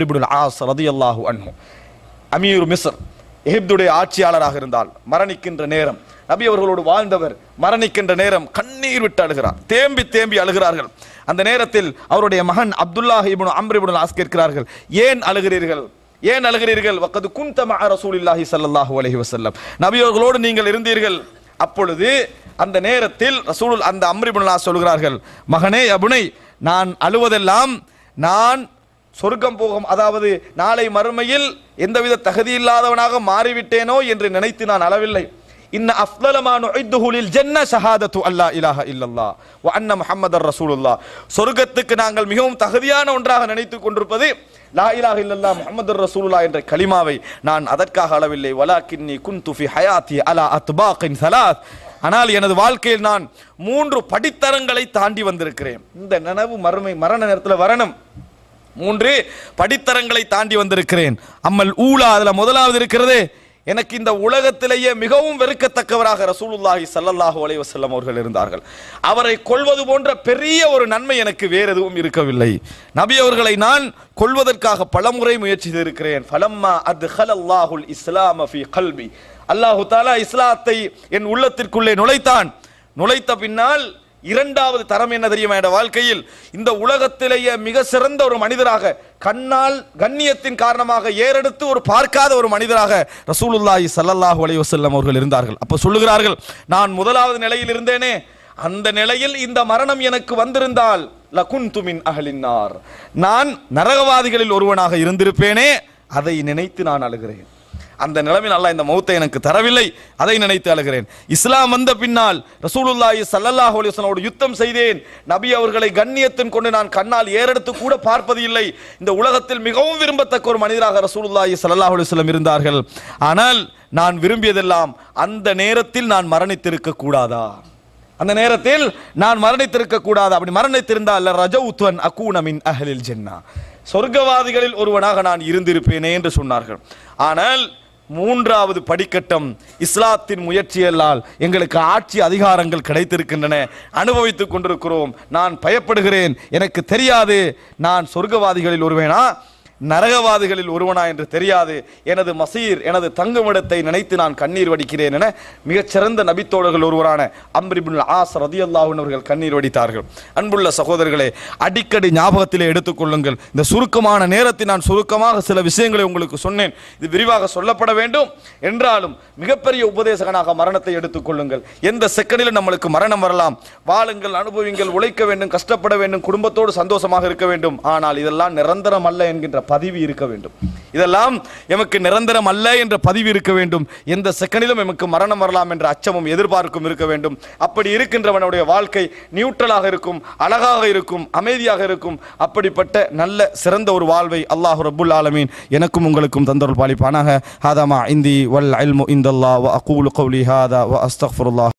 இப்னுல் as ரலியல்லாஹு அன்ஹு அமீர் மிஸ்ர், எகிப்துடைய ஆட்சியாளராக இருந்தால் மரணிக்கின்ற நேரம், நபி அவர்களோடு வாழ்ந்தவர் மரணிக்கின்ற நேரம் கண்ணீர் விட்டு அழுகிறார், தேம்பி தேம்பி அழுகிறார்கள். அந்த நேரத்தில் அவருடைய மகன் அப்துல்லாஹ் இப்னு அம்ர் இப்னுல் ஆஸ் கேட்கிறார்கள், ஏன் அழுகிறீர்கள், ஏன் அழுகிறீர்கள்? வக்கது குன்த மஅ ரசூலில்லாஹி ஸல்லல்லாஹு அலைஹி வஸல்லம், நபி அவர்களோடு நீங்கள் இருந்தீர்கள். அப்பொழுது அந்த நேரத்தில் ரசூலுல் அந்த அம்ர் இப்னுல் ஆஸ் சொல்கிறார்கள், மகனே அபுனை, நான் அழுவதெல்லாம் நான் சொர்க்கம் போகும், அதாவது நாளை மறுமையில் எந்தவித தகுதி இல்லாதவனாக மாறிவிட்டேனோ என்று நினைத்து நான் அளவில்லை. இன்ன அஃதல மா நுஇத்துஹு லில் ஜன்ன ஷஹாதத்து அல்லா இலாஹ இல்லல்லாஹ் வ அன்ன முஹம்மதர் ரசூலுல்லாஹ், சொர்க்கத்துக்கு நாங்கள் மிகவும் தகுதியான ஒன்றாக நினைத்துக் கொண்டிருப்பது லா இலாஹ இல்லல்லாஹ் முஹம்மதுர் ரசூலுல்லாஹ் என்ற கலிமாவை. நான் அதற்காக அளவில்லை. வலாக்கின்னி குன்து ஃபி ஹயாத்தி அலா அத்பாகின் ஸலாத், ஆனால் எனது வாழ்க்கையில் நான் 3 படித்தரங்களை தாண்டி வந்திருக்கிறேன். இந்த நனவு மரண நேரத்தில் வரணும். 3 படித்தரங்களை தாண்டி வந்திருக்கிறேன். அம்மல் ஊலா, அதுல முதலாவது இருக்கிறது, எனக்கு இந்த உலகத்திலேயே மிகவும் வெறுக்கத்தக்கவராக ரசூலுல்லாஹி ஸல்லல்லாஹு அலைஹி வஸல்லம் அவர்கள் இருந்தார்கள். அவரை கொல்வது போன்ற பெரிய ஒரு நன்மை எனக்கு வேறு எதுவும் இருக்கவில்லை. நபி அவர்களை நான் கொல்வதற்காக பலமுறை முயற்சி செய்திருக்கிறேன். ஃபலம்மா அத்கலல்லாஹுல் இஸ்லாம ஃபீ கல்பி, அல்லாஹு தஆலா இஸ்லாத்தை என் உள்ளத்திற்குள்ளே நுழைத்த பின்னால் இரண்டாவது தரம் என்ன தெரியுமா? என்ற வாழ்க்கையில் இந்த உலகத்திலேயே மிக சிறந்த ஒரு மனிதராக, கண்ணால் கண்ணியத்தின் காரணமாக ஏறெடுத்து ஒரு பார்க்காத ஒரு மனிதராக ரசூலுல்லாஹி ஸல்லல்லாஹு அலைஹி வஸல்லம் அவர்கள் இருந்தார்கள். அப்ப சொல்லுகிறார்கள், நான் முதலாவது நிலையில் இருந்தேனே, அந்த நிலையில் இந்த மரணம் எனக்கு வந்திருந்தால் லகுன்து மின் அஹ்லின் நார், நான் நரகவாதிகளில் ஒருவனாக இருந்திருப்பேனே, அதை நினைத்து நான் அழுகிறேன். அந்த நிலைமையில் அல்லாஹ் இந்த மௌத்தை எனக்கு தரவில்லை, அதை நினைத்து அழுகிறேன். இஸ்லாம் வந்த பின்னால் ரசூலுல்லாஹி ஸல்லல்லாஹு அலைஹி வஸல்லம் யுத்தம் செய்தேன். நபி அவர்களை கண்ணியத்தின் கொண்டு நான் கண்ணால் ஏறெடுத்து கூட பார்ப்பது இல்லை. இந்த உலகத்தில் மிகவும் விரும்பத்தக்க ஒரு மனிதராக ரசூலுல்லாஹி ஸல்லல்லாஹு அலைஹி வஸல்லம் இருந்தார்கள். ஆனால் நான் விரும்பியதெல்லாம் அந்த நேரத்தில் நான் மரணித்திருக்க கூடாதா, அந்த நேரத்தில் நான் மரணித்திருக்க கூடாதா? அப்படி மரணித்திருந்தால் ரஜவுத்வன் அகூன மின் அஹ்லில் ஜன்னah, சொர்க்கவாதிகளில் ஒருவனாக நான் இருந்திருப்பேனே என்று சொன்னார்கள். ஆனால் 3வது படிக்கட்டம், இஸ்லாத்தின் முயற்சியல்லால் எங்களுக்கு ஆட்சி அதிகாரங்கள் கிடைத்திருக்கின்றன, அனுபவித்துக் கொண்டிருக்கிறோம். நான் பயப்படுகிறேன், எனக்கு தெரியாது நான் சொர்க்கவாதிகளில் ஒருவனா நரகவாதிகளில் ஒருவனா என்று தெரியாது. எனது மசீர், எனது தங்குமிடத்தை நினைத்து நான் கண்ணீர் வடிக்கிறேன் என மிகச்சிறந்த நபித்தோழர்கள் ஒருவரான அம்ர் இப்னுல் ஆஸ் ரலியல்லாஹு அன்ஹு அவர்கள் கண்ணீர் வடித்தார்கள். அன்புள்ள சகோதரர்களே, அடிக்கடி ஞாபகத்திலே எடுத்துக்கொள்ளுங்கள். இந்த சுருக்கமான நேரத்தில் நான் சுருக்கமாக சில விஷயங்களை உங்களுக்கு சொன்னேன். இது விரிவாக சொல்லப்பட வேண்டும் என்றாலும் மிகப்பெரிய உபதேசகனாக மரணத்தை எடுத்துக்கொள்ளுங்கள். எந்த செகண்டிலும் நம்மளுக்கு மரணம் வரலாம். வாழுங்கள், அனுபவிங்கள், உழைக்க வேண்டும், கஷ்டப்பட வேண்டும், குடும்பத்தோடு சந்தோஷமாக இருக்க வேண்டும். ஆனால் இதெல்லாம் நிரந்தரம் அல்ல என்கின்ற பதிவு இருக்க வேண்டும். இதெல்லாம் எமக்கு நிரந்தரம் அல்ல என்ற பதிவு இருக்க வேண்டும். எந்த செகண்டிலும் எமக்கு மரணம் வரலாம் என்ற அச்சமும் எதிர்பார்க்கும் இருக்க வேண்டும். அப்படி இருக்கின்றவனுடைய வாழ்க்கை நியூட்ரலாக இருக்கும், அழகாக இருக்கும், அமைதியாக இருக்கும். அப்படிப்பட்ட நல்ல சிறந்த ஒரு வாழ்வை அல்லாஹ் ரப்புல் ஆலமீன் எனக்கும் உங்களுக்கும் தந்தருள் பாலிப்பானாக. ஹாதா மா இந்தி வல் இல்மு இந்தல்லாஹ் வ அகூலு கௌலி ஹாதா வ அஸ்தக்ஃபிருல்லாஹ்.